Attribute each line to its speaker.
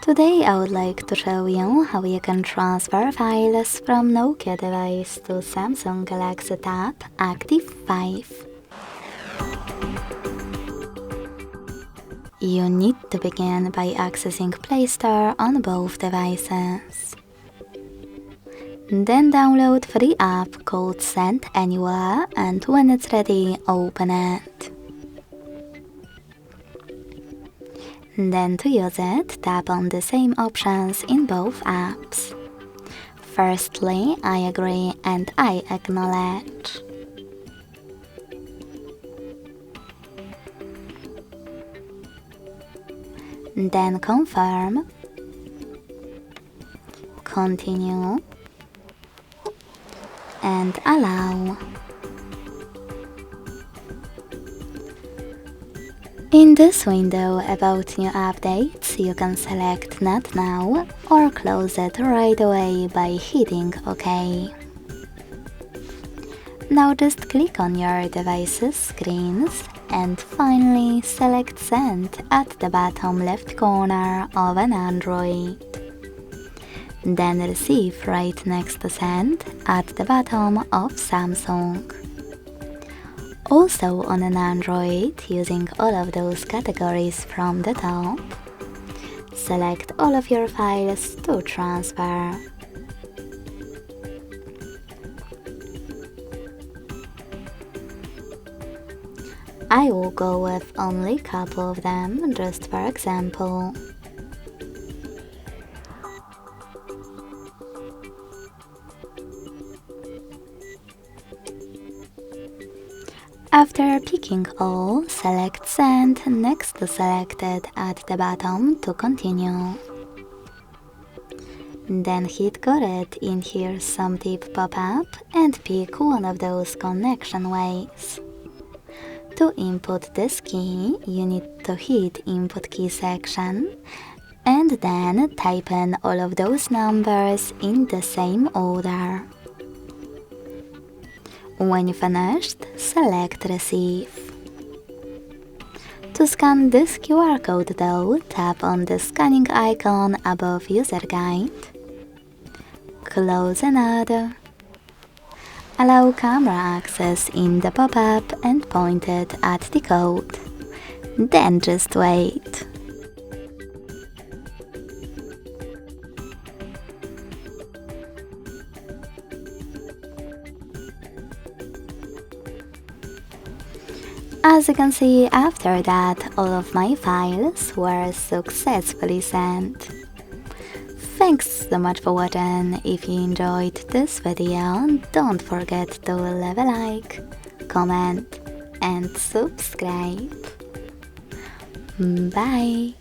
Speaker 1: Today I would like to show you how you can transfer files from Nokia device to Samsung Galaxy Tab Active 5. You need to begin by accessing Play Store on both devices. Then download free app called Send Anywhere, and when it's ready, open it. Then to use it, tap on the same options in both apps. Firstly, I agree and I acknowledge. Then confirm, continue, and allow. In this window about new updates, you can select Not Now or close it right away by hitting OK. Now just click on your device's screens and finally select Send at the bottom left corner of an Android. Then Receive right next to Send at the bottom of Samsung. Also on an Android, using all of those categories from the top, select all of your files to transfer. I will go with only a couple of them, just for example. After picking all, select Send next to Selected at the bottom to continue. Then hit Got it in Here's Some Tip pop-up and pick one of those connection ways. To input this key, you need to hit Input Key section and then type in all of those numbers in the same order. When you finished, select Receive. To scan this QR code though, tap on the scanning icon above User Guide. Close another. Allow camera access in the pop-up and point it at the code. Then just wait. As you can see, after that, all of my files were successfully sent. Thanks so much for watching. If you enjoyed this video, don't forget to leave a like, comment and subscribe. Bye!